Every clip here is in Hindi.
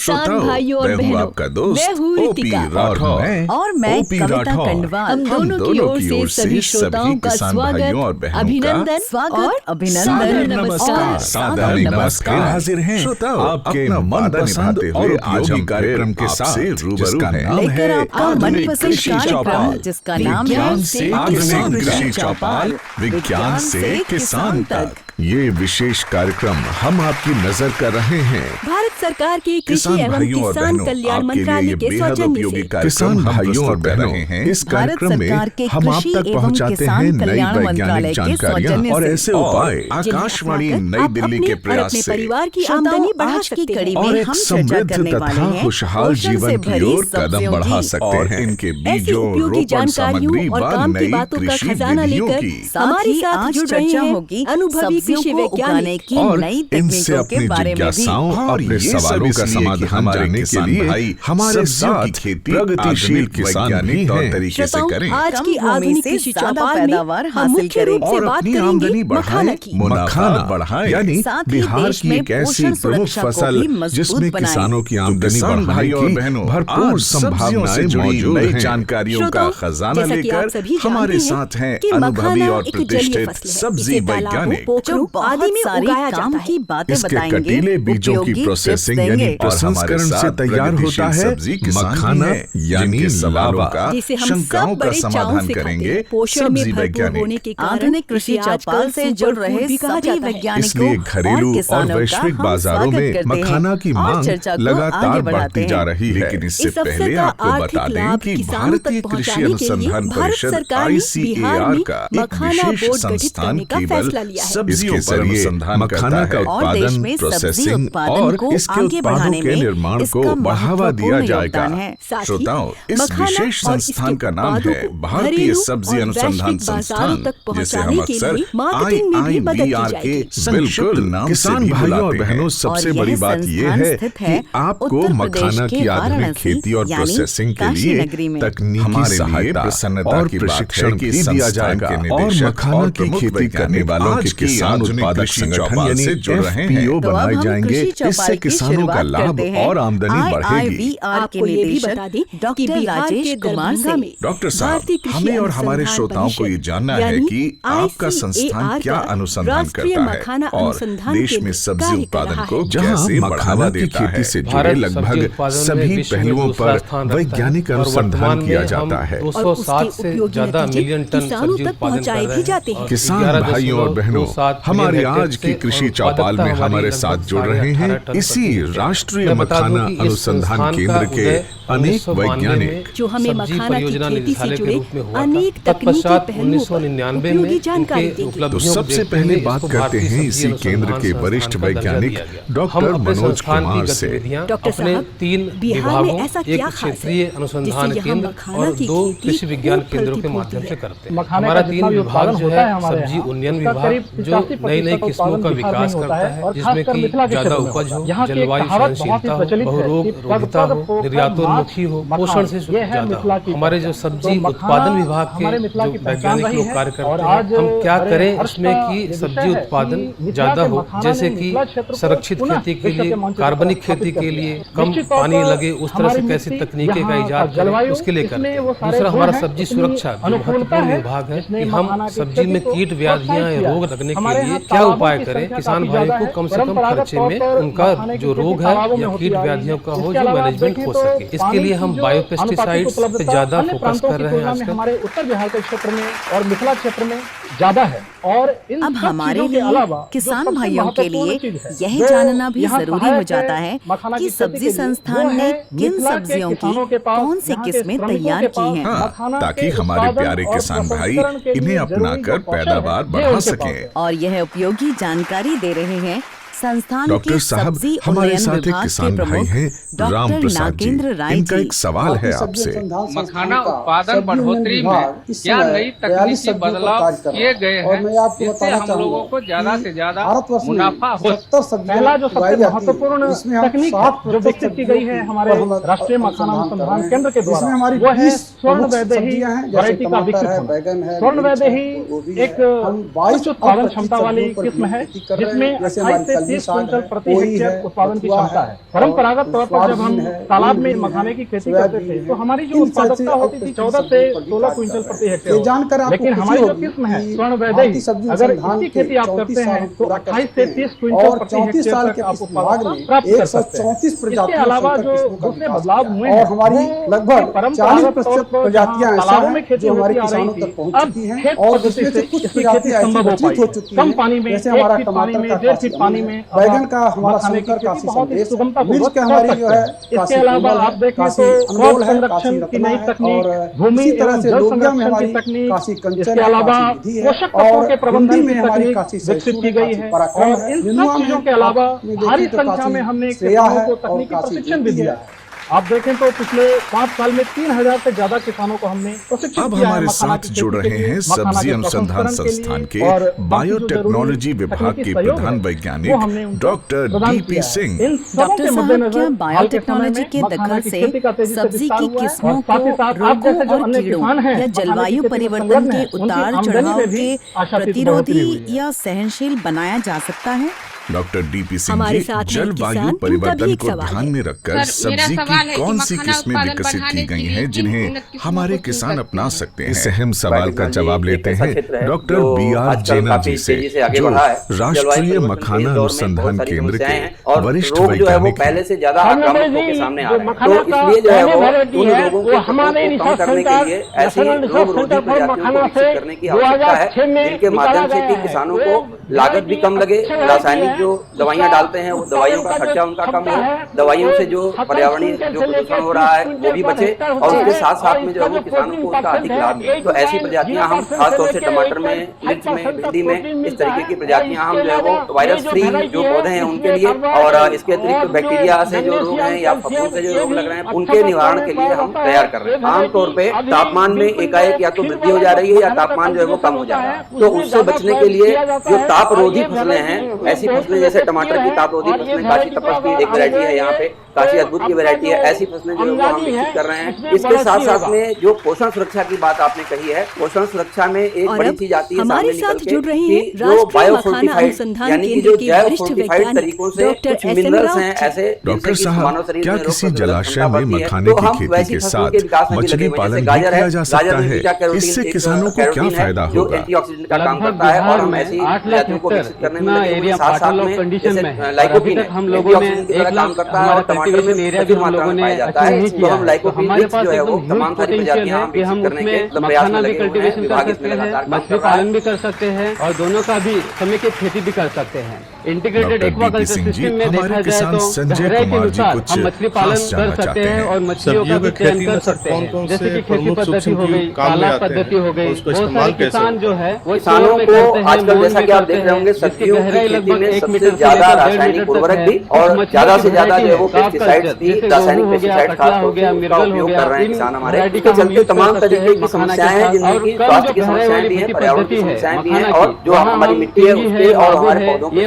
किसान भाइयों और बहनों, आपका दोस्त मैं हूँ रितिका और मैं कविता कंडवाल। हम दोनों की ओर से सभी श्रोताओं का स्वागत, अभिनंदन और सादर नमस्कार। सादर नमस्कार हाजिर हैं श्रोताओं, आपके मनपसंद और उपयोगी कार्यक्रम के साथ जिसका नाम है आधुनिक कृषि चौपाल। जिसका नाम है विज्ञान से किसान कृषि चौपाल, विज्ञान से किसान तक। ये विशेष कार्यक्रम हम आपकी नजर कर रहे हैं भारत सरकार के कृषि एवं किसान कल्याण मंत्रालय के सौजन्य से। किसान भाइयों और बहनों, इस कार्यक्रम में हम आप तक पहुंचाते हैं नई वैज्ञानिक जानकारियां और ऐसे उपाय आकाशवाणी नई दिल्ली के प्रयास से परिवार की आमदनी बढ़ा सकते हैं और एक समृद्ध तथा खुशहाल जीवन की ओर कदम बढ़ा सकते हैं। इनके बीजों, रोपण सामग्री व नई कृषि विधियों की हमारे साथ जुड़ रहे हैं अनुभवी कृषि वैज्ञानिक और इनसे अपनी जिज्ञासाओं और अपने सवालों का समाधान जानने के लिए हमारे साथ प्रगतिशील किसान भी तौर तरीके से करें। आज की आधुनिक कृषि चौपाल में हम मुख्य रूप से बात करेंगे मखाना की। मखाना बढ़ाएं, यानी बिहार की एक ऐसी प्रमुख फसल जिसमें किसानों की आमदनी बढ़ाने की भरपूर संभावनाएं मौजूद हैं। जानकारियों का खजाना लेकर हमारे साथ हैं अनुभवी और प्रतिष्ठित सब्जी वैज्ञानिक। आदि में उगाया जाता है। इसके कटीले बीजों की प्रोसेसिंग यानी प्रसंस्करण से तैयार होता है मखाना यानी लावा। शंकाओं का समाधान करेंगे सब्जी वैज्ञानिक। आधुनिक कृषि चौपाल से जुड़ रहे सभी वैज्ञानिकों इसलिए घरेलू और वैश्विक बाजारों में मखाना की मांग लगातार बढ़ती जा रही है। लेकिन इससे पहले आपको बता दें कि भारतीय कृषि अनुसंधान परिषद ICAR का एक विशेष संस्थान केवल सब्जियों पर अनुसंधान मखाना का उत्पादन, प्रोसेसिंग और इसके उत्पादों के निर्माण को बढ़ावा दिया जाएगा। श्रोताओं, इस विशेष संस्थान का नाम है भारतीय सब्जी अनुसंधान संस्थान, जिसे हम अक्सर IIBR के बिल्कुल नाम से भी बुलाते हैं। बहनों, सबसे बड़ी बात यह है कि आपको मखाना की आधुनिक खेती और प्रोसेसिंग के लिए तकनीकी सहायता और प्रशिक्षण भी दिया जाएगा और मखाना की खेती करने वालों के किसान उत्पादक संगठन यानी FPO बनाए जाएंगे। इससे किसानों का लाभ और आमदनी बढ़ेगी। आपको ये भी बता दें कि बिहार के दरभंगा में डॉक्टर साहब, हमें और हमारे श्रोताओं को ये जानना है कि आपका संस्थान क्या अनुसंधान करता है और देश में सब्जी उत्पादन को कैसे बढ़ावा देता है। से जुड़े लगभग सभी पहलुओं पर वैज्ञानिक अनुसंधान किया जाता है। 260 से ज्यादा मिलियन टन सब्जी उत्पादन कर रहे हैं। किसान भाइयों और बहनों, हमारे आज की कृषि चौपाल में हमारे साथ जुड़ रहे हैं इसी राष्ट्रीय मखाना अनुसंधान केंद्र के अनेक वैज्ञानिक जो हमें मखाना की खेती से जुड़े अनेक तकनीकी पहलुओं पर उपयोगी जानकारी देंगे। तो सबसे पहले बात करते हैं इसी केंद्र के वरिष्ठ वैज्ञानिक डॉक्टर मनोज कुमार से। डॉक्टर साहब, 3 विभागों, एक क्षेत्रीय अनुसंधान केंद्र और 2 कृषि विज्ञान केंद्रों के माध्यम से करते हैं। हमारा 3 विभाग जो है सब्जी उन्नयन विभाग, जो नई किस्मों का विकास करता है, जिसमें कि ज्यादा उपज हो, जलवायु सहनशीलता हो, बहुरोग रोगिता हो, निर्यातोन्मुखी हो, पोषण से ज्यादा हो। हमारे जो सब्जी उत्पादन विभाग के जो वैज्ञानिक लोग कार्य करते हैं, हम क्या करें उसमें कि सब्जी उत्पादन ज्यादा हो, जैसे कि संरक्षित खेती के लिए, कार्बनिक खेती के लिए, कम पानी लगे उस तरह से कैसी तकनीकें का इजाद करें, उसके लिए करते हैं। दूसरा हमारा सब्जी सुरक्षा जो महत्वपूर्ण विभाग है कि हम सब्जी में कीट व्याधियां या रोग लगने के लिए क्या उपाय करें, किसान भाइयों को कम से कम खर्चे में उनका जो रोग है या कीट व्याधियों का हो, जो मैनेजमेंट हो सके। इसके लिए हम बायोपेस्टिसाइड्स पे ज्यादा फोकस कर रहे हैं आजकल। हमारे उत्तर बिहार के क्षेत्र में और मिथिला क्षेत्र में ज्यादा है। और अब हमारे लिए किसान भाइयों के लिए यह जानना भी जरूरी हो जाता है कि सब्जी संस्थान ने किन सब्जियों की कौन सी किस्में तैयार की हैं, ताकि हमारे प्यारे किसान भाई इन्हें अपनाकर पैदावार बढ़ा सकें। और यह उपयोगी जानकारी दे रहे हैं संस्थान डॉक्टर साहब, हमारे साथ एक किसान भाई हैं राम प्रसाद जी। इनका एक सवाल है आपसे। मखाना उत्पादन बढ़ोतरी में क्या नई तकनीकी बदलाव किए गए हैं जिससे हम लोगों को ज्यादा से ज्यादा मुनाफा हो? पहला जो सबसे महत्वपूर्ण तकनीक जो विकसित की गई है हमारे राष्ट्रीय मखाना अनुसंधान केंद्र के द्वारा, वो है स्वर्ण वैदेही वैरायटी का विकसित। स्वर्ण वैदेही एक उच्च उत्पादन क्षमता वाली किस्म है जिसमें 28 से 30 क्विंटल प्रति हेक्टेयर उत्पादन की क्षमता है। परंपरागत तौर पर जब हम तालाब में मखाने की खेती करते थे तो हमारी जो उत्पादकता होती थी 14 से 16 क्विंटल प्रति हेक्टेयर, लेकिन हमारी जो किस्म है स्वर्ण वैदेही, अगर इसकी खेती आप करते हैं तो 28 से 30 क्विंटल प्रति हेक्टेयर तक आप उत्पादन प्राप्त कर सकते हैं। इसके अलावा जो दूसरे बदलाव हुए हैं, हमारी लगभग 40% प्रजातियां तालाबों में खेती होती आ रही थी, अब खेत पद्धति से इसकी खेती संभव हो पाई है। कम पानी में, 1 फीट पानी में, 1.5 फीट पानी में बैगन का हमारा संकर का बहुत ही सुगमता पूर्वक कर सकते हैं। इसके अलावा आप देखें तो क्रॉप संरक्षण की नई तकनीक, भूमि एवं जल संरक्षण की तकनीक, इसके अलावा पोषक तत्वों के प्रबंधन की तकनीक विकसित की गई है। और इन सब चीजों के अलावा भारी संख्या में हमने किसानों को तकनीकी प्रशिक्षण भी दिया है। आप देखें तो पिछले 5 साल में 3000 से ज्यादा किसानों को हमने प्रशिक्षित अब किया है। हमारे साथ जुड़ रहे हैं सब्जी अनुसंधान संस्थान के बायोटेक्नोलॉजी विभाग के प्रधान वैज्ञानिक डॉक्टर DP सिंह। डॉक्टर साहब, क्या बायोटेक्नोलॉजी के दखल से सब्जी की किस्मों को रोगों और कीड़ों या जलवायु परिवर्तन के उतार चढ़ाव के प्रतिरोधी या सहनशील बनाया जा सकता है? डॉक्टर DP सिंह जी, जलवायु परिवर्तन को ध्यान में रखकर सब्जी की कौन सी किस्में विकसित की गई हैं जिन्हें हमारे किसान अपना सकते हैं? इस अहम सवाल का जवाब लेते हैं डॉक्टर BR जेना जी से, जो राष्ट्रीय मखाना अनुसंधान केंद्र के वरिष्ठ वैज्ञानिक पहले से ज्यादा आक्रामक होकर सामने आ रहे हैं। तो इसलिए जो है वो उन रोगों के प्रकोप को कम करने के लिए ऐसी रोग-रोधी प्रजातियों को विकसित करने की आवश्यकता है, जिनके माध्यम से कि किसानों को लागत भी कम लगे, रासायनिक जो दवाइयां डालते हैं वो दवाइयों का खर्चा उनका कम हो, दवाइयों से जो पर्यावरणीय जो प्रदूषण हो रहा है वो भी बचे, और उसके साथ साथ में जो है वो किसानों को उसका अधिक लाभ मिले। तो ऐसी प्रजातियां हम खासतौर से टमाटर में, मिर्च में, भिंडी में, इस तरीके की प्रजातियां हम जो है वो वायरस फ्री जो पौधे हैं उनके लिए, और इसके अतिरिक्त बैक्टीरिया से जो रोग हैं या फफूंद से जो रोग लग रहे हैं उनके निवारण के लिए हम तैयार कर रहे हैं। आमतौर पर तापमान में एकाएक या तो वृद्धि हो जा रही है या तापमान जो है वो कम हो जा रहा है। तो उससे बचने के लिए जो तापरोधी फसलें हैं, ऐसी फसलें जैसे टमाटर की तापरोधी फसलें, काशी तपस की एक वैरायटी है, यहाँ पे काशी अद्भुत की वैरायटी है, ऐसी फसलें जो है वो हम विकसित कर रहे हैं। इसके साथ साथ में जो पोषण सुरक्षा की बात आपने कही है, पोषण सुरक्षा में एक बड़ी चीज आती है सामने निकल के कि जो बायोफोर्टिफाइड यानी कि जो जैव फोर्टिफाइड तरीकों से कुछ मिनरल्स हैं ऐसे। डॉक्टर साहब, क्या किसी जलाशय में मखाने की खेती के साथ मछली पालन भी किया जा सकता है? इससे किसानों को क्या फायदा जो होगा? एंटीऑक्सीडेंट का काम करता है, और हम ऐसी प्रजातियों को विकसित करने में लगे हैं। साथ साथ में जैसे लाइकोपीन एंटीऑक्सीडेंट की तरह काम करता है और टमाटर में अधिक मात्रा में पाया जाता है, तो हम लाइकोपीन जो है वो तमाम सारी प्रजातियां हम विकसित करने के प्रयास में लगे हुए हैं। विभाग इसमें लगातार काम कर रहा है। पालन भी कर सकते हैं और दोनों का भी समेकित खेती भी कर सकते हैं। इंटीग्रेटेड एक्वाकल्चर सिस्टम में देखा जाए तो गहराई के अनुसार हम मछली पालन कर सकते हैं और मछलियों का भी चयन कर सकते हैं, जैसे कि खेती पद्धति हो गई, तालाब पद्धति हो गई। बहुत सारे किसान जो है वो किसानों को आजकल जैसा कि आप देख रहे होंगे सब्जियों की खेती में सबसे ज्यादा रासायनिक उर्वरक भी और ज्यादा से ज्यादा जो है वो पेस्टिसाइड्स भी, रासायनिक पेस्टिसाइड खास तौर से उसका उपयोग कर रहे हैं किसान हमारे। इसके चलते तमाम तरीके की समस्याएं हैं, जिनमें की स्वास्थ्य की समस्याएं भी हैं, पर्यावरण की समस्याएं भी हैं, और जो हमारी मिट्टी है उसके और हमारे पौधों के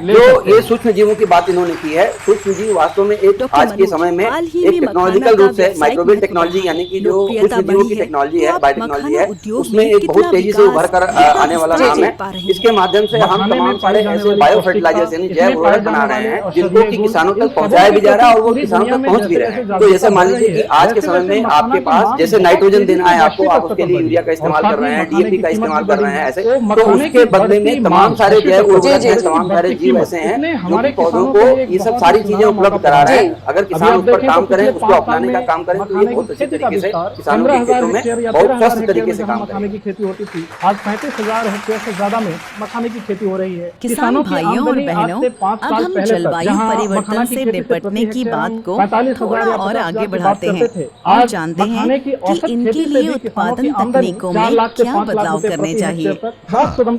जो ये सूक्ष्म जीवों की बात इन्होंने की है। सूक्ष्म जीव वास्तव में एक आज के समय में एक टेक्नोलॉजिकल रूप से माइक्रोबियल टेक्नोलॉजी यानी कि जो सूक्ष्म जीवों की टेक्नोलॉजी है, बायोटेक्नोलॉजी है, उसमें एक बहुत तेजी से उभर कर आने वाला नाम है। इसके माध्यम से हम तमाम सारे ऐसे बायो फर्टिलाइजर्स यानी जैव उर्वरक बना रहे हैं जिनको कि किसानों तक पहुंचाया भी जा रहा है और वो किसानों तक पहुंच भी रहे हैं। तो जैसे मान लीजिए कि आज के समय में आपके पास जैसे नाइट्रोजन देना है आपको, आप उसके लिए यूरिया का इस्तेमाल कर रहे हैं, DAP का इस्तेमाल कर रहे हैं, ऐसे तो उसके बदले में तमाम सारे जैव उर्वरक हैं, तमाम सारे जीव ऐसे हैं जो कि पौधों को ये सब सारी चीजें उपलब्ध करा रहे हैं। अगर किसान उस पर काम करें, उसको अपनाने का काम करें, तो ये बहुत अच्छे तरीके से किसानों के खेतों में बहुत स्वस्थ तरीके से काम मखाने की खेती होती थी। आज 35,000 हेक्टेयर से ज्यादा में मखाने की खेती हो रही है। किसान भाइयों और बहनों, अब हम जलवायु परिवर्तन से निपटने की बात को थोड़ा और आगे बढ़ाते हैं और जानते हैं कि इनके लिए उत्पादन तकनीकों में क्या बदलाव करने चाहिए।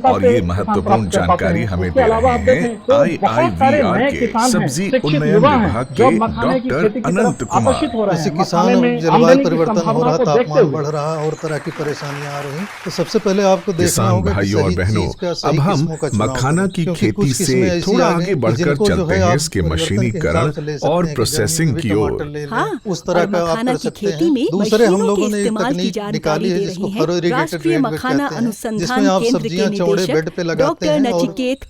और ये महत्वपूर्ण जानकारी हमें दे रहे हैं IIVR के सब्जी उन्नयन विभाग के डॉक्टर अनंत कुमार। जैसे किसानों में जलवायु परिवर्तन हो रहा, तापमान बढ़ रहा और तरह की परेशानियां आ रही, तो सबसे पहले आपको देखना होगा भाइयों और बहनों, अब हम मखाना की खेती से थोड़ा आगे बढ़कर चलते हैं इसके मशीनीकरण और प्रोसेसिंग की ओर। उस तरह का आप कर सकते हैं। दूसरे हम लोगों ने एक तकनीक निकाली है जिसको फरो इरिगेटेड रेनवेट कहते हैं, जिसमें आप सब्जियां चौड़े बेड पे लगाते हैं और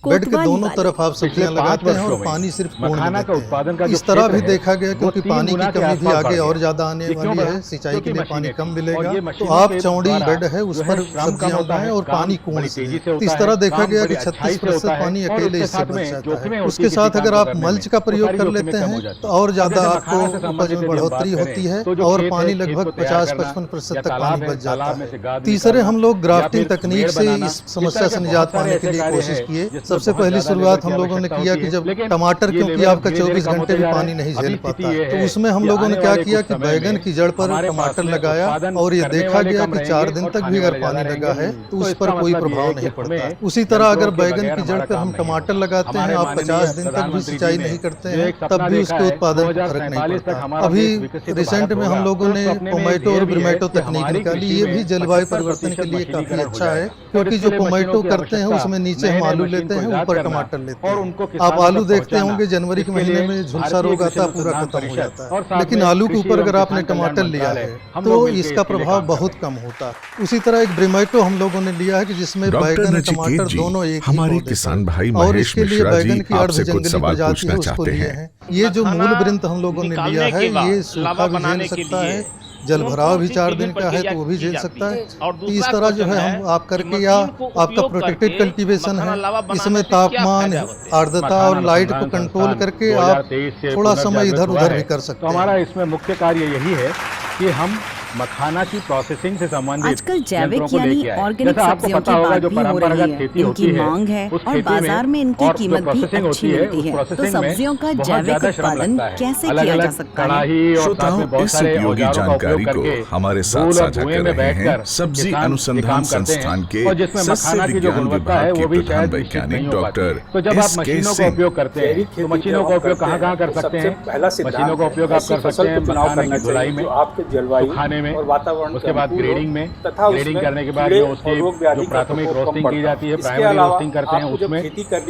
बेड के दोनों तरफ आप सब्जियां लगाते हैं और पानी सिर्फ कोण में देते हैं। इस तरह भी देखा गया क्योंकि पानी की कमी भी आगे और ज्यादा आने वाली है, सिंचाई के लिए पानी कम मिलेगा, तो आप चौड़ी बेड है उस पर सब्जियां उगाएं और पानी कोण से। इस तरह देखा गया कि 36% पानी अकेले इससे बच जाता है। उसके साथ अगर आप मल्च का प्रयोग कर लेते हैं तो और ज्यादा आपको उपज में बढ़ोतरी होती है और पानी लगभग 50-55% तक पानी बच जाता है। तीसरे हम लोग ग्राफ्टिंग तकनीक से इस समस्या से निजात पाने के लिए कोशिश किए। सबसे पहली शुरुआत हम लोगों ने किया कि जब टमाटर, क्योंकि आपका 24 घंटे भी पानी नहीं झेल पाता, तो उसमें हम लोगों ने क्या किया कि बैगन की जड़ पर टमाटर लगाया और ये देखा गया कि 4 दिन तक भी अगर पानी लगा है तो उस पर कोई प्रभाव नहीं पड़ता। उसी तरह अगर बैगन की जड़ पर हम टमाटर लगाते हैं, आप 50 दिन तक भी सिंचाई नहीं करते हैं, तब भी उसके उत्पादन में फर्क नहीं पड़ता। अभी रिसेंट में हम लोगों ने पोमैटो और ब्रिमेटो तकनीक निकाली। ये भी जलवायु परिवर्तन के लिए काफी अच्छा है, क्योंकि जो पोमैटो करते हैं उसमें नीचे हम आलू लेते हैं, ऊपर टमाटर लेते हैं। आप आलू देखते होंगे जनवरी के महीने में झुलसा रोग आता है, पूरा खत्म हो जाता है, लेकिन आलू के ऊपर अगर आपने टमाटर लिया है तो इसका प्रभाव बहुत कम होता है। उसी तरह एक ब्रिमेटो हम लोगों ने लिया है कि जिसमें बैगन टमाटर दोनों एक हमारे किसान भाई और इसके लिए बैगन की अर्ध जंगली प्रजाति है उसको लिए हैं। ये जो मूल वृंत हम लोगों ने लिया है ये सूखा भी झेल सकता है, जल भराव भी 4 दिन का है तो वो भी झेल सकता है। तो इस तरह जो है हम आप करके, या आपका प्रोटेक्टेड कल्टीवेशन है, इसमें तापमान, आर्द्रता और लाइट को कंट्रोल करके आप थोड़ा समय इधर उधर भी कर सकते हैं। हमारा इसमें मुख्य कार्य यही है कि हम मखाना की प्रोसेसिंग से संबंधित आजकल जैविक यानी ऑर्गेनिक सब्जियों की बात भी हो रही है, इनकी मांग है और बाजार में इनकी कीमत भी अच्छी मिलती है। तो सब्जियों का जैविक उत्पादन कैसे किया जा सकता है? श्रोताओं, इस उपयोगी जानकारी को हमारे साथ साझा कर रहे हैं सब्जी अनुसंधान संस्थान के सस्य विज्ञान विभाग के प्रधान वैज्ञानिक डॉक्टर तो जब आप मशीनों का उपयोग करते हैं तो मशीनों का उपयोग कहाँ कर सकते हैं? मशीनों का उपयोग आप कर सकते हैं मखाने की धुलाई में, खाने में, और वातावरण, उसके बाद ग्रेडिंग में, ग्रेडिंग करने के बाद उसकी जो प्राथमिक रोस्टिंग की जाती है, प्राइमरी रोस्टिंग करते हैं उसमें,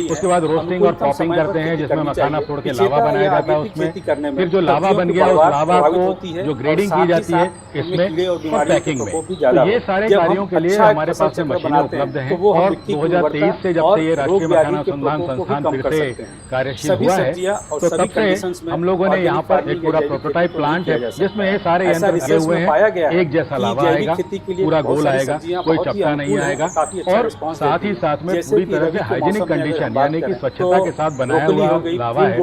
उसके बाद रोस्टिंग और पॉपिंग करते हैं जिसमें मखाना तोड़ के लावा बनाया जाता है उसमें, फिर जो लावा बन गया उस लावा को जो ग्रेडिंग की जाती है इसमें और पैकिंग में। तो ये सारे कार्यों के लिए हमारे पास में मशीनें उपलब्ध हैं और 2023 से जब से ये राष्ट्रीय मखाना अनुसंधान संस्थान फिर से कार्यशील हुआ है तो तब से हम लोगों ने यहाँ पर एक पूरा प्रोटोटाइप प्लांट है जिसमें ये सारे यंत्र लगे हुए हैं। एक जैसा लावा आएगा, पूरा गोल आएगा, कोई चपटा नहीं आएगा और साथ ही साथ में पूरी तरह से हाइजीनिक कंडीशन यानी कि स्वच्छता के साथ बनाया हुआ लावा है।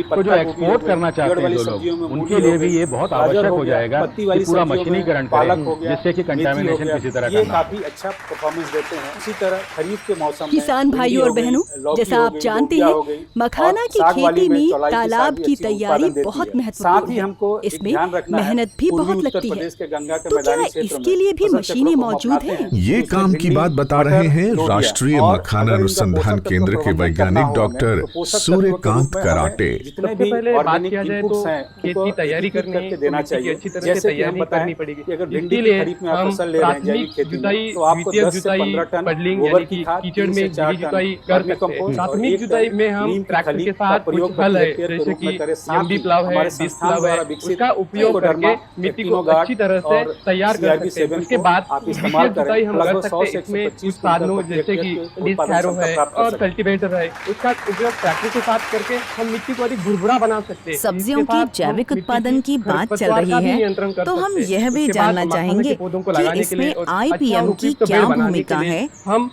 तो जो एक्सपोर्ट करना चाहते हैं जो लोग, उनके लिए भी ये बहुत आवश्यक हो जाएगा कि पूरा मशीनीकरण करें जिससे कि कंटामिनेशन किसी तरह का काफी अच्छा परफॉर्मेंस देते हैं। इसी तरह खरीफ के मौसम में किसान भाइयों और बहनों, जैसा आप जानते हैं मखाना की खेती में तालाब की तैयारी बहुत महत्वपूर्ण है। इसमें मेहनत भी बहुत लगती है। तो क्या इसके लिए भी मशीनें मौजूद हैं? ये काम की बात बता रहे हैं राष्ट्रीय मखाना अनुसंधान केंद्र के वैज्ञानिक डॉक्टर सूर्यकांत कराटे। सबसे पहले बात किया जाए तो खेत की तैयारी करने देना चाहिए, अच्छी तरह से तैयारी करनी पड़ेगी। इसके लिए हम प्राथमिक जुताई, द्वितीयक जुताई, पडलिंग यानी कि कीचड़ में गीली जुताई कर सकते हैं। प्राथमिक जुताई में हम ट्रैक्टर के साथ कुछ हल है जैसे कि एमडी प्लाव है, डिस्क प्लाव है, उसका उपयोग करके मिट्टी को अच्छी तरह से तैयार कर सकते हैं। उसके बाद द्वितीय जुताई हम कर सकते हैं। इसमें कुछ साधनों जैसे कि डिस्क हैरो है और कल्टीवेटर है, उसका उपयोग ट्रैक्टर के साथ करके हम मिट्टी को अधिक भुरभुरा बना सकते हैं। सब्जियों के जैविक उत्पादन की बात चल रही है तो हम यह भी जानना चाहेंगे कि इसमें IPM की क्या भूमिका है,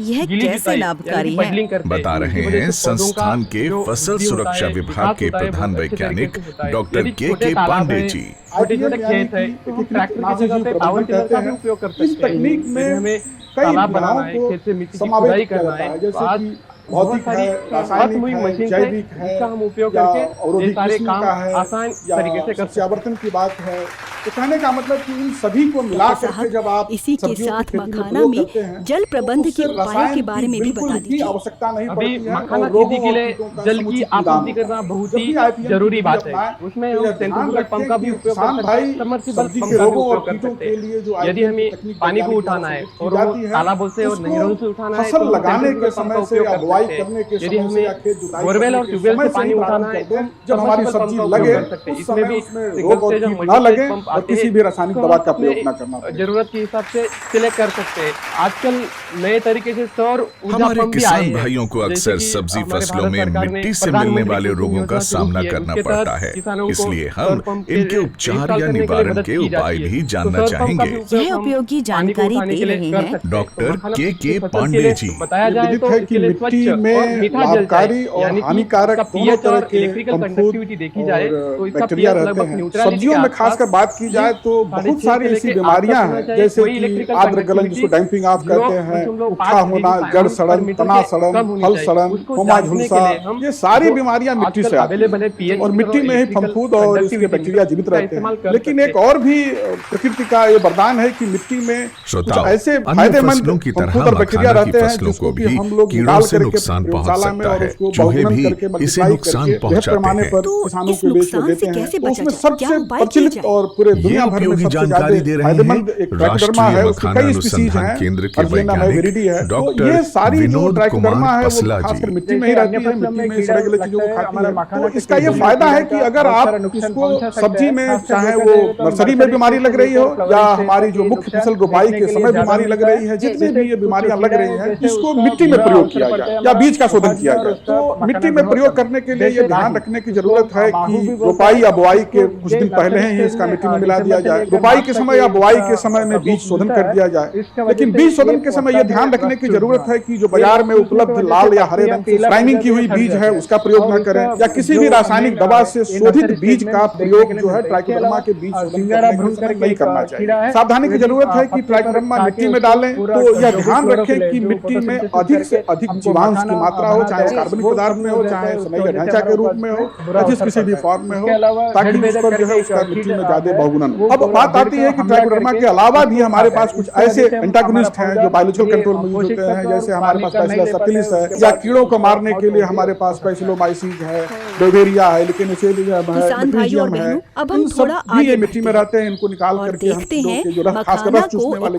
यह कैसे लाभकारी है? बता रहे हैं संस्थान के फसल सुरक्षा विभाग के प्रधान वैज्ञानिक डॉक्टर के पांडे जी। छोटे छोटे खेत है, ट्रैक्टर की जगह पे पावर टिलर का भी उपयोग कर सकते हैं। इस तकनीक में हमें कई तालाब बनाना है, खेत से मिट्टी की खुदाई करना है, जैसे आज भौतिक है, रासायनिक है, जैविक है, इसका हम उपयोग करके ये सारे काम आसान तरीके से कर सकते हैं। प्रत्यावर्तन की बात है, तो कहने का मतलब कि इन सभी को मिला करके जब आप इसी के साथ मखाना में जल प्रबंध के उपायों के बारे में भी बता दीजिए। आवश्यकता नहीं अभी मखाना खेती के लिए जल की आपूर्ति करना बहुत ही जरूरी बात है। उसमें हम सेंट्रीफ्यूगल पंप का भी उपयोग कर सकते हैं, सबमर्सिबल पंप का भी उपयोग कर सकते हैं। यदि हमें पानी को उठाना है और वो तालाबों से और नहरों से उठाना है फसल लगाने के समय से या बुआई करने के यदि समय से या हमें खेत जुताई बोरवेल और ट्यूबवेल से पानी उठाना है तो जब हमारी सब्जी लगे इसमें भी रोग और कीट न लगे और किसी भी रासायनिक दवा का प्रयोग न करना पड़े। जरूरत के हिसाब से सिलेक्ट कर सकते हैं। आजकल नए तरीके से सौर ऊर्जा हमारे पंप भी आए किसान हैं, भाइयों को जैसे अक्सर कि सब्जी हमारे फसलों भारत में सरकार ने मिट्टी से प्रधानमंत्री मिलने वाले कृषि रोगों का योजना शुरू सामना की है। करना उसके तहत पड़ता है, किसानों को इसलिए सौर हम पंप के इनके उपचार इंस्टॉल या करने के लिए निवारण मदद के की जाती उपाय है। भी तो जानना सौर पंप का चाहेंगे। भी उपयोग यह हम उपयोगी पानी को जानकारी उठाने दे के लिए रहे कर हैं सकते हैं। डॉक्टर मखाना के की फसल के पांडे लिए जी। बताया ये जाए विदित तो है कि इसके लिए मिट्टी स्वच्छ में और मीठा जल लाभकारी चाहिए, और यानी कि हानिकारक इसका दोनों pH तरह और के इलेक्ट्रिकल फंफूद कंडक्टिविटी देखी जाए और तो इसका बैक्टीरिया pH रहते लगभग हैं। न्यूट्रलिटी सब्जियों के में खासकर आसपास बात की जाए तो बहुत सारी ऐसी बीमारियां हैं, जैसे कि आर्द्र गलन जिसको डैम्पिंग ऑफ कहते हैं, उठा होना, जड़ सड़न, तना सड़न, फल सड़न, होमा झुलसा, ये सारी बीमारियां मिट्टी से आती हैं और मिट्टी में ही फंफूद और इसके बैक्टीरिया जीवित रहते हैं। लेकिन एक और भी प्रकृति का ये वरदान है कि मिट्टी में कुछ ऐसे फायदेमंद फंफूद और बैक्टीरिया रहते हैं जिसको कि हम लोग निकाल करके प्रयोगशाला में और उसको बहुगुणन करके मल्टीप्लाई करके बृहद पैमाने पर किसानों को बेच के देते हैं। तो उसमें सबसे प्रचलित और पूरे दुनिया भर में सबसे ज्यादा फायदेमंद एक ट्राइकोडर्मा है, उसकी कई स्पीसीज हैं, अर्जेना मैविरिडी है। तो ये सारी जो ट्राइकोडर्मा है वो खासकर मिट्टी में ही रहती है, मिट्टी में इस तरह चीजों को खाती है। तो इसका ये फायदा है कि अगर आप इसको सब्जी में, चाहे वो नर्सरी में बीमारी लग रही हो या हमारी जो मुख्य फसल रोपाई के समय बीमारी लग रही है, जितनी भी ये बीमारियां लग रही हैं, इसको मिट्टी में प्रयोग किया जाए या बीज का शोधन किया जाए। तो मिट्टी में प्रयोग करने के लिए ये ध्यान रखने की जरूरत है कि रोपाई या बुआई के कुछ दिन पहले ही इसका मिट्टी में मिला दिया जाए। रोपाई के समय या बुआई के समय में बीज शोधन कर दिया जाए। लेकिन बीज शोधन के समय यह ध्यान रखने की जरूरत है कि जो बाजार में उपलब्ध लाल या हरे रंग से लाइनिंग की हुई बीज है उसका प्रयोग न करें, या किसी भी रासायनिक दवा से शोधित बीज का प्रयोग जो है ट्राइकोडर्मा के बीज शोधन करने के समय नहीं करना चाहिए। सावधानी की जरूरत है कि ट्राइकोडर्मा मिट्टी में डालें तो यह ध्यान रखें कि मिट्टी में अधिक से अधिक जीवांश की मात्रा हो, चाहे कार्बनिक पदार्थ में हो, चाहे स्नेह ढांचा के रूप में हो, जिस किसी भी फॉर्म में हो, ताकि उस पर जो है उसका मिट्टी में ज्यादा बहुगुणन हो। अब बात आती है कि ट्राइकोडर्मा के अलावा भी हमारे पास कुछ ऐसे एंटागोनिस्ट हैं जो बायोलॉजिकल कंट्रोल में यूज होते हैं, जैसे हमारे पास बैसिलस सबटिलिस है, या कीड़ों को मारने के लिए हमारे पास बैसिलोमाइसिस है, बेवेरिया है, लेकिन इसे किसान है। अब हम थोड़ा आगे मिट्टी में रहते हैं, इनको निकाल करके देखते हैं मखाना को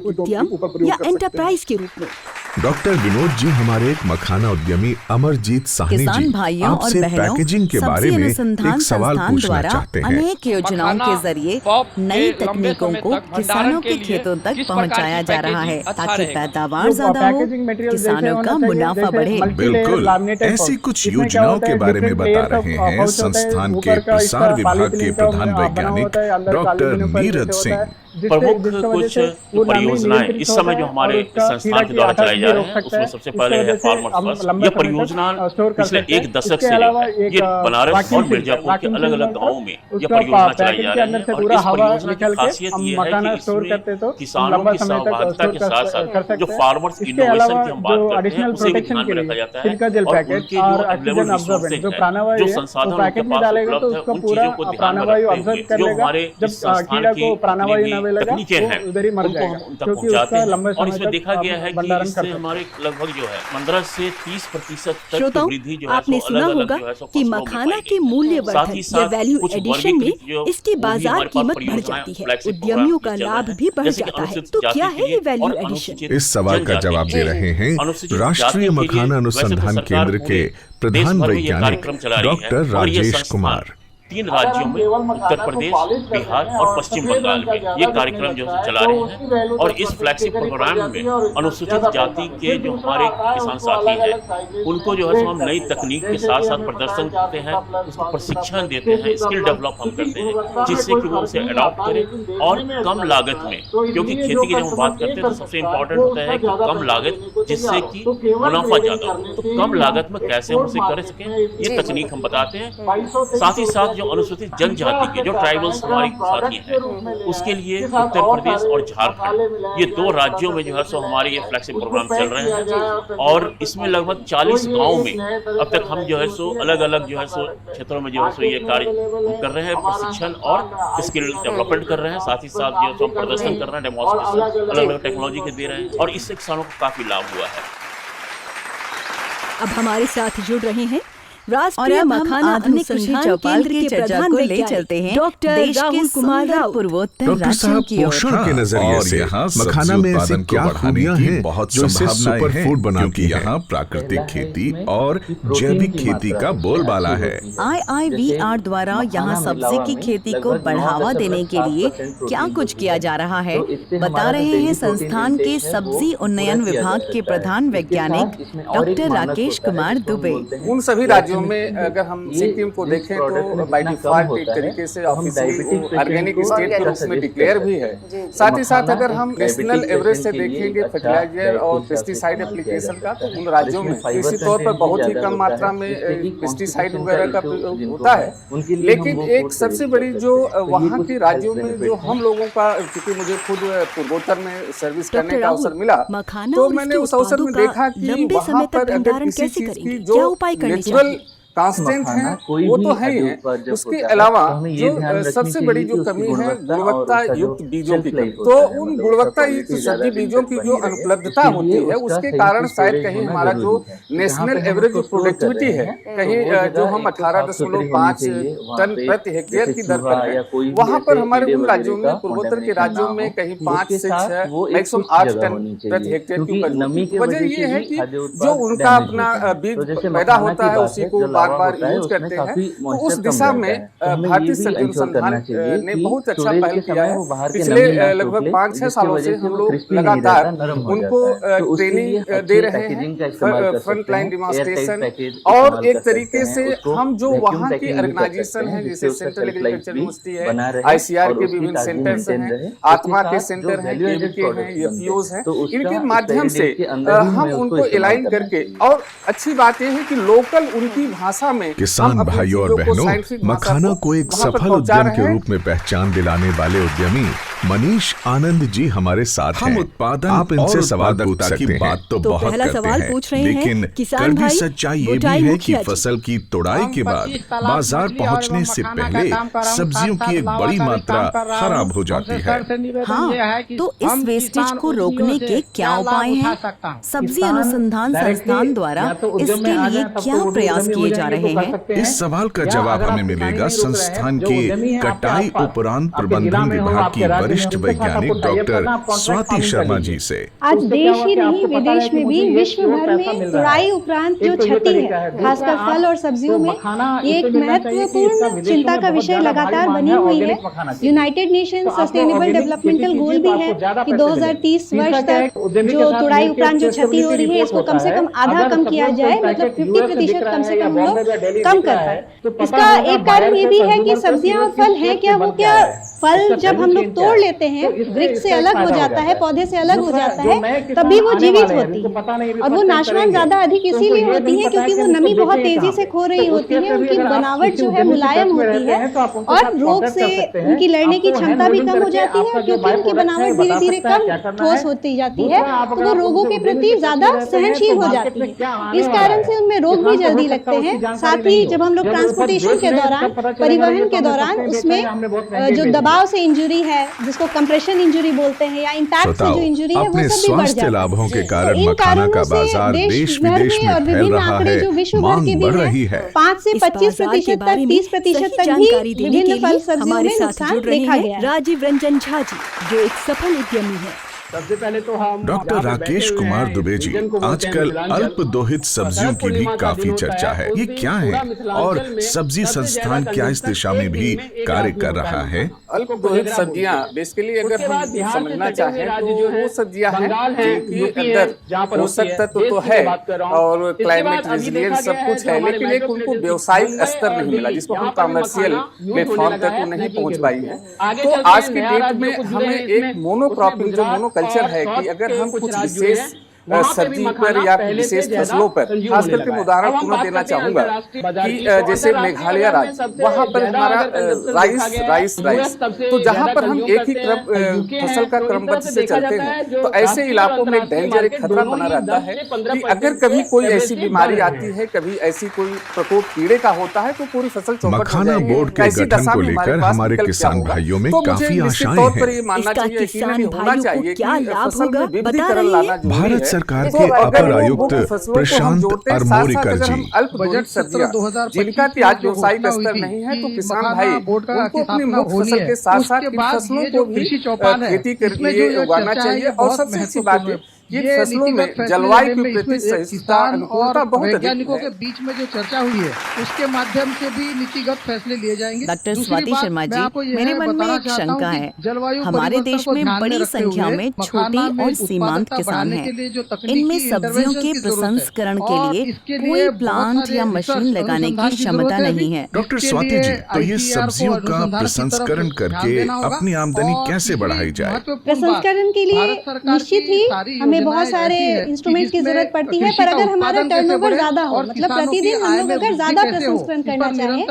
उद्यम या एंटरप्राइज के रूप में। डॉक्टर विनोद जी हमारे एक मखाना उद्यमी अमरजीत साहनी किसान जी भाइयों और आपसे बहनों, पैकेजिंग के बारे में एक सवाल पूछना चाहते हैं। अनेक योजनाओं के जरिए नई तकनीकों को किसानों के खेतों तक पहुंचाया जा रहा है ताकि पैदावार ज्यादा हो, किसानों का मुनाफा बढ़े। बिल्कुल, ऐसी कुछ योजनाओं के बारे में बता रहे हैं संस्थान के प्रसार विभाग के प्रधान वैज्ञानिक डॉक्टर नीरज सिंह। प्रमुख कुछ परियोजनाएं इस समय जो हमारे संस्थान के द्वारा चलाई जा रही हैं, उसमें सबसे पहले है फार्मर फर्स्ट। ये परियोजना पिछले एक दशक से ये बनारस और मिर्जापुर के अलग अलग गाँवों में ये परियोजना चलाई जा रही है। और इस परियोजना की खासियत ये है कि इसमें किसानों की सहभागिता के साथ साथ जो फार्मर्स इनोवेशन की हम बात करते हैं उसे भी ध्यान में रखा जाता है, और उनके जो अवेलेबल रिसोर्सेज हैं, जो संसाधन उनके पास उपलब्ध है, उन चीजों को ध्यान में रखते हुए जो हमारे इस संस्थान की तकनीकें हैं उनको हम उन तक पहुंचाते हैं। और इसमें देखा गया है कि इससे हमारे लगभग जो है 15 से 30% तक की वृद्धि जो है आपने सुना होगा कि मखाना के मूल्य वर्धन या वैल्यू एडिशन में इसकी बाजार कीमत बढ़ जाती है, उद्यमियों का लाभ भी बढ़ जाता है। तो क्या है ये वैल्यू एडिशन? इस सवाल का जवाब दे रहे हैं राष्ट्रीय मखाना अनुसंधान केंद्र के प्रधान वैज्ञानिक डॉक्टर राजेश कुमार। 3 राज्यों में उत्तर प्रदेश, बिहार और पश्चिम बंगाल में ये कार्यक्रम जो चला रहे हैं। और इस फ्लैगशिप प्रोग्राम में अनुसूचित जाति के जो हमारे किसान साथी हैं उनको जो है हम नई तकनीक के साथ साथ प्रदर्शन करते हैं, उसको प्रशिक्षण देते हैं, स्किल डेवलप हम करते हैं, जिससे कि वो उसे अडॉप्ट करें और कम लागत में, क्योंकि खेती की जब हम बात करते हैं तो सबसे इम्पोर्टेंट होता है कि कम लागत जिससे कि मुनाफा ज्यादा हो। तो कम लागत में कैसे हम उसे कर सकें ये तकनीक हम बताते हैं। साथ ही साथ जो अनुसूचित जनजाति के जो ट्राइबल्स हमारे साथी हैं उसके लिए उत्तर प्रदेश और झारखंड ये 2 राज्यों में जो है सो हमारे ये फ्लैगशिप प्रोग्राम चल रहे हैं। और इसमें लगभग 40 गांव में अब तक हम जो है सो अलग अलग जो है सो क्षेत्रों में जो है सो ये कार्य कर रहे हैं, प्रशिक्षण और स्किल डेवलपमेंट कर रहे हैं। साथ ही साथ जो हम प्रदर्शन कर रहे हैं, डेमोन्स्ट्रेशन अलग अलग टेक्नोलॉजी के दे रहे हैं, और इससे किसानों को काफी लाभ हुआ है। अब हमारे साथ जुड़ रहे हैं राष्ट्रीय मखाना अनुसंधान केंद्र के चर्चा को ले चलते हैं डॉक्टर राहुल कुमार राव पूर्वोत्तर डॉक्टर साहब की ओर। पोषण के नजरिए से मखाना में ऐसी क्या खूबियां हैं बहुत जो इसे सुपर फूड बनाती है? यहाँ प्राकृतिक खेती और जैविक खेती का बोलबाला है। IIVR द्वारा यहाँ सब्जी की खेती को बढ़ावा देने के लिए क्या कुछ किया जा रहा है, बता रहे हैं संस्थान के सब्जी उन्नयन विभाग के प्रधान वैज्ञानिक डॉक्टर राकेश कुमार दुबे। उन सभी राज्यों में अगर हम सिक्किम को देखें तो बाय डिफॉल्ट एक तरीके से ऑफिशियली ऑर्गेनिक स्टेट के रूप में डिक्लेयर भी है। साथ ही साथ अगर हम नेशनल एवरेज से देखेंगे फर्टिलाइजर और पेस्टिसाइड एप्लीकेशन का, तो उन राज्यों में कृषि तौर पर बहुत ही कम मात्रा में पेस्टिसाइड वगैरह का प्रयोग होता है। लेकिन एक सबसे बड़ी जो वहाँ के राज्यों में जो हम लोगों का, क्योंकि मुझे खुद पूर्वोत्तर में सर्विस करने का अवसर मिला, तो मैंने उस अवसर में देखा कि वहाँ पर अगर किसी चीज की जो नेचुरल कांस्टेंट है वो तो है ही है, उसके अलावा जो सबसे बड़ी जो कमी है गुणवत्ता युक्त बीजों की कमी। तो उन गुणवत्ता युक्त सब्जी बीजों की जो अनुपलब्धता होती है उसके कारण शायद कहीं हमारा जो नेशनल एवरेज जो प्रोडक्टिविटी है, कहीं जो हम 18.5 टन प्रति हेक्टेयर की दर पर है, वहाँ पर हमारे उन राज्यों में पूर्वोत्तर के राज्यों में कहीं 5 से 6 मैक्सिमम 8 टन प्रति हेक्टेयर की उपज। वजह ये है कि जो उनका अपना बीज पैदा होता है उसी को बार यूज करते हैं। तो उस दिशा में भारतीय सब्जी अनुसंधान ने बहुत अच्छा पहल किया है। पिछले लगभग 5-6 सालों से हम लोग लगातार उनको ट्रेनिंग दे रहे हैं, फ्रंट लाइन डेमोन्स्ट्रेशन, और एक तरीके से हम जो वहाँ की ऑर्गेनाइजेशन है जैसे सेंट्रल एग्रीकल्चर यूनिवर्सिटी है, ICR के विभिन्न सेंटर्स हैं, आत्मा के सेंटर है, KVK है, FPOs है, इनके माध्यम से हम उनको अलाइन करके, और अच्छी बात यह है कि लोकल उनकी भाषा में किसान भाइयों और बहनों, मखाना को एक सफल उद्यम के रूप में पहचान दिलाने वाले उद्यमी मनीष आनंद जी हमारे साथ हैं। हम उत्पादन आप इनसे सवाल पूछ सकते सकते हैं। बात तो बहुत करते हैं, लेकिन कड़वी सच्चाई ये भी है कि फसल की तोड़ाई के बाद बाजार पहुंचने से पहले सब्जियों की एक बड़ी मात्रा खराब हो जाती है। हाँ, तो इस वेस्टेज को रोकने के क्या उपाय हैं? सब्जी अनुसंधान संस्थान द्वारा इसके लिए क्या प्रयास किए जा रहे हैं? इस सवाल का जवाब हमें मिलेगा संस्थान के कटाई उपरांत प्रबंधन विभाग की वरिष्ठ वैज्ञानिक डॉक्टर स्वाति शर्मा जी से। आज देश ही नहीं विदेश में भी विश्व भर में तुड़ाई उपरांत जो क्षति है खासकर फल और सब्जियों में, ये एक महत्वपूर्ण चिंता का विषय लगातार बनी हुई है। यूनाइटेड नेशन सस्टेनेबल डेवलपमेंटल गोल भी है कि 2030 वर्ष तक जो तुड़ाई उपरांत जो क्षति हो रही है इसको कम से कम आधा कम किया जाए, मतलब 50% कम से कम लोग कम कर पाए। इसका एक कारण ये भी है कि सब्जियां और फल हैं क्या, वो क्या फल जब हम लोग तोड़ लेते हैं वृक्ष से अलग हो जाता है, पौधे से अलग हो जाता है, तभी वो जीवित होती है, और वो नाशवान ज्यादा अधिक इसीलिए होती है क्योंकि वो नमी बहुत तेजी से खो रही होती है, उनकी बनावट जो है मुलायम होती है और रोग से उनकी लड़ने की क्षमता भी कम हो जाती है, क्योंकि उनकी बनावट धीरे धीरे कम ठोस होती जाती है, तो वो रोगों के प्रति ज्यादा सहनशील हो जाती है। इस कारण से उनमें रोग भी जल्दी लगते हैं। साथ ही जब हम लोग ट्रांसपोर्टेशन के दौरान, परिवहन के दौरान, उसमें जो दबाव से इंजरी है जिसको कंप्रेशन इंजरी बोलते हैं या इंपैक्ट से जो इंजरी है वो सब भी बढ़ जाती है। लाभों के कारण मखाना का बाजार देश विदेश में फैल रहा है, मांग बढ़ रही है। 5 से 25% तक 30% तक भी विभिन्न फल सब्जियों में नुकसान देखा गया है। राजीव रंजन झा जी जो एक सफल उद्यमी है। सबसे पहले तो हम डॉक्टर राकेश कुमार दुबे जी, आजकल अल्प दोहित सब्जियों की भी काफी चर्चा है, ये क्या है और सब्जी संस्थान क्या इस दिशा में भी कार्य कर रहा है? अल्प दोहित सब्जियां बेसिकली अगर हम समझना चाहें तो वो सब्जियां हैं जिनके अंदर पोषक तत्व तो है और क्लाइमेट रेजिलियंस सब कुछ है, लेकिन एक उनको व्यवसायिक स्तर नहीं मिला जिसको हम कमर्शियल प्लेटफॉर्म तक नहीं पहुंच पाई है। तो आज के डेट में हमें एक मोनोक्रॉपिंग जो मोनो कल्चर है कि अगर हम कुछ विशेष सब्जी पर या विशेष फसलों पर, खास करके मैं उदाहरण पुनः देना चाहूंगा कि जैसे मेघालय राज्य, वहाँ पर हमारा राइस तो जहाँ पर हम एक ही फसल का क्रमबद्ध से चलते हैं, तो ऐसे इलाकों में एक डेंजर, एक खतरा बना रहता है कि अगर कभी कोई ऐसी बीमारी आती है, कभी ऐसी कोई प्रकोप कीड़े का होता है, तो पूरी फसल चौपट हो मखाना बोर्ड के गठन को लेकर हमारे किसान भाइयों में काफी आशाएं हैं। मानना चाहिए कि होना चाहिए कि फसल में विविधीकरण लाना जरूरी है। भारत सरकार के अपर आयुक्त प्रशांत अरमोरीकर जी। अल्प बजट सब्जियां जिनका कि आज व्यवसायिक स्तर नहीं है, तो किसान भाई उनको अपनी मुख्य फसल के साथ साथ फसलों को भी खेती के लिए उगाना चाहिए। और सबसे अच्छी बात है ये फसलों में जलवायु के प्रति सहिष्णुता अनुकूलता बहुत अधिक है। वैज्ञानिकों के बीच में जो चर्चा हुई है उसके माध्यम से भी नीतिगत फैसले लिए जाएंगे। डॉक्टर स्वाति शर्मा जी, मेरे मन में एक शंका है। हमारे देश में बड़ी संख्या में छोटे और सीमांत किसान हैं। इनमें सब्जियों के प्रसंस्करण के लिए कोई प्लांट या मशीन लगाने की क्षमता नहीं है। डॉक्टर स्वाति जी, तो ये सब्जियों का प्रसंस्करण करके अपनी आमदनी कैसे बढ़ाई जाए? प्रसंस्करण के लिए निश्चित ही हमें बहुत सारे इंस्ट्रूमेंट्स की जरूरत पड़ती है, पर अगर हमारा टर्नओवर ज्यादा हो, मतलब प्रतिदिन हम लोग अगर ज्यादा प्रसंस्करण करना चाहें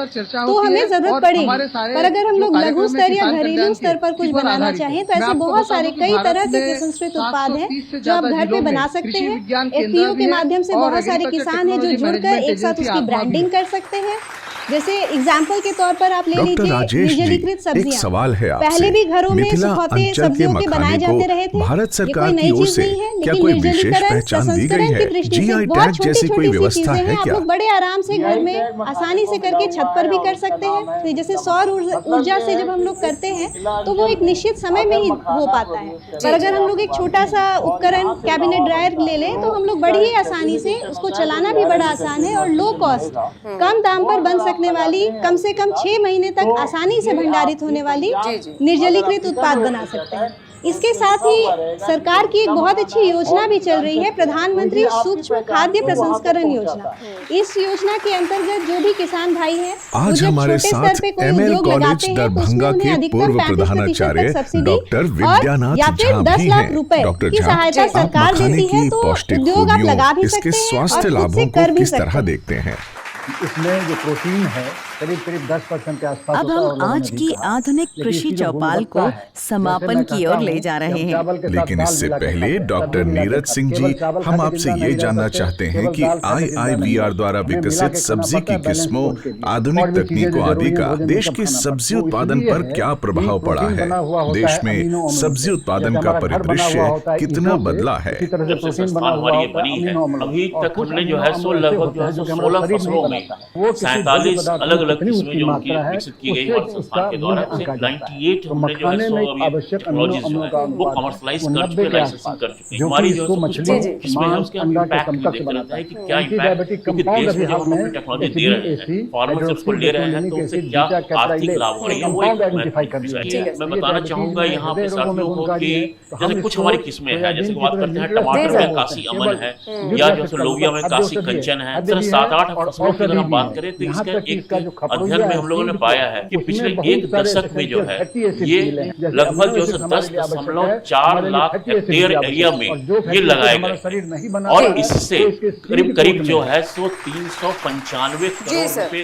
तो हमें जरूरत पड़ेगी। पर अगर हम लोग लघु स्तर या घरेलू स्तर पर कुछ बनाना चाहें तो ऐसे बहुत सारे कई तरह के प्रसंस्कृत उत्पाद हैं जो आप घर पे बना सकते हैं। FPO के माध्यम से बहुत सारे किसान हैं जो जुड़कर एक साथ उसकी ब्रांडिंग कर सकते हैं। जैसे एग्जाम्पल के तौर पर आप ले लीजिए निर्जलीकृत सब्जियां। सवाल है आपसे, पहले भी घरों में सुखौते सब्जियों के बनाए जाते रहे थे। भारत सरकार की ओर से क्या कोई विशेष पहचान दी गई है? GI टैग जैसी कोई व्यवस्था है क्या? आप लोग बड़े आराम से घर में आसानी से करके छत पर भी कर सकते हैं। तो जैसे सौर ऊर्जा से जब हम लोग करते हैं तो वो एक निश्चित समय में ही हो पाता है। पर अगर हम लोग एक छोटा सा उपकरण कैबिनेट ड्रायर ले लें तो हम लोग बड़ी ही आसानी से उसको चलाना भी बड़ा आसान है और लो कॉस्ट, कम दाम पर बन सकने वाली, कम से कम 6 महीने तक आसानी से भंडारित होने वाली निर्जलीकृत उत्पाद बना सकते हैं। इसके साथ ही सरकार की एक बहुत अच्छी योजना भी चल रही है, प्रधानमंत्री सूक्ष्म खाद्य प्रसंस्करण योजना। इस योजना के अंतर्गत जो भी किसान भाई हैं आज हमारे साथ ML कॉलेज दरभंगा के पूर्व प्रधानाचार्य डॉक्टर विद्यानाथ झा 10 लाख रुपए की सहायता सरकार देती है। तो उद्योग आप लगा भी सकते हैं। स्वास्थ्य लाभों को किस तरह देखते हैं? इसमें जो प्रोटीन है करीब 10% के आसपास। अब हम आज की आधुनिक कृषि चौपाल को समापन की ओर ले जा रहे हैं। लेकिन इससे पहले डॉक्टर नीरज सिंह जी, हम आपसे ये जानना चाहते हैं कि IIVR द्वारा विकसित सब्जी की किस्मों, आधुनिक तकनीकों आदि का देश के सब्जी उत्पादन पर क्या प्रभाव पड़ा है? देश में सब्जी उत्पादन का परिदृश्य कितना बदला है? हमारी बनी है, अभी तक हमने जो है 16 फसलों में 47 अलग अलग किस्में जो उनकी विकसित की गई हमारे संस्थान के द्वारा। 98 हमने जो है टेक्नोलॉजी जो है वो कमर्शलाइज कर चुके, लाइसेंसिंग कर चुके हैं। हमारी जो किस्में हैं उसके इम्पैक्ट भी देखते रहता है कि क्या इम्पैक्ट, क्योंकि देश में जब हम अपनी टेक्नोलॉजी दे रहे हैं, फार्मर से उसको ले रहे हैं, तो उससे क्या आर्थिक लाभ हो रहे हैं वो एक मैं बताना चाहूंगा यहाँ पे साथियों को कि जैसे कुछ हमारी किस्में हैं, जैसे बात करते हैं टमाटर में काशी अमन है, या जैसे लोबिया में काशी कंचन है। 7-8 फसलों की अगर हम बात करें तो इसका एक अध्ययन में हम लोगों ने पाया है कि पिछले एक दशक में जो है ये लगभग जो है 10.4 लाख हेक्टेयर एरिया में ये लगाए गए और इससे करीब जो है 395 करोड़ रुपए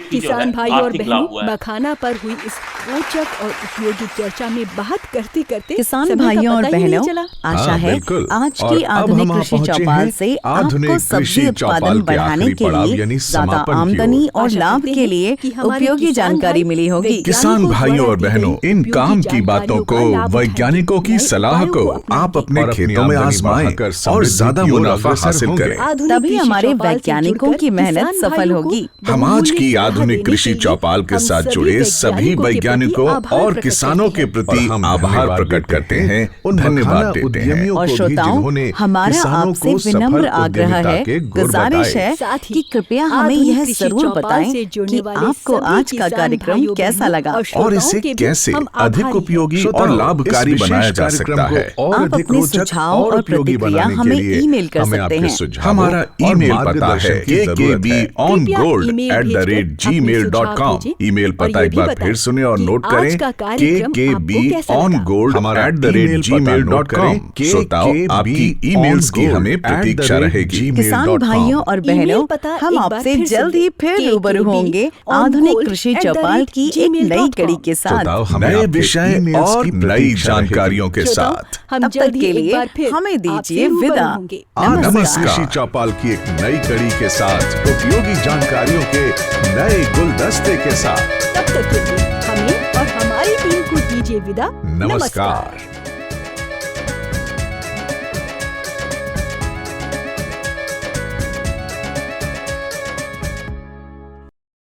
की जो है किसान भाई और आर्थिक लाभ हुआ बहनों, है। मखाना पर हुई इस रोचक और उपयोगी चर्चा में बात करते करते किसान भाइयों और बहनों, आशा है आज की आधुनिक कृषि चौपाल से आपको सब्जी उत्पादन बढ़ाने के लिए ज्यादा आमदनी और लाभ के लिए उपयोगी जानकारी मिली होगी। किसान भाइयों और बहनों, इन काम की बातों को, वैज्ञानिकों की सलाह को आप अपने खेतों में आजमाएं और ज्यादा मुनाफा हासिल करें, तभी हमारे वैज्ञानिकों की मेहनत सफल होगी। हम आज की आधुनिक कृषि चौपाल के साथ जुड़े सभी वैज्ञानिकों और किसानों के प्रति आभार प्रकट करते हैं, धन्यवाद देते हैं। और श्रोताओं, हमारा आपसे विनम्र आग्रह है, गुजारिश है कि कृपया हमें यह जरूर बताएं कि आपको आज का कार्यक्रम कैसा लगा और इसे कैसे अधिक उपयोगी और लाभकारी बनाया जा सकता है। आप अपने सुझाव और प्रतिक्रिया हमें ईमेल कर सकते हैं। हमारा ईमेल पता है kkbongold@gmail.com। ईमेल पता एक बार फिर सुने और नोट करें, kkbongold@gmail.com। श्रोताओं, आपकी ईमेल्स की हमें प्रतीक्षा रहेगी। किसान भाइयों और बहनों, हम आपसे जल्द ही फिर रूबरू होंगे आधुनिक कृषि चौपाल की एक नई कड़ी के साथ, नए विषय और नई जानकारियों के साथ। तब तक के लिए हमें दीजिए विदा। नमस्कार। कृषि चौपाल की एक नई कड़ी के साथ, उपयोगी जानकारियों के नए गुलदस्ते के साथ। तब तक के लिए हमें और हमारी टीम को दीजिए विदा। नमस्कार।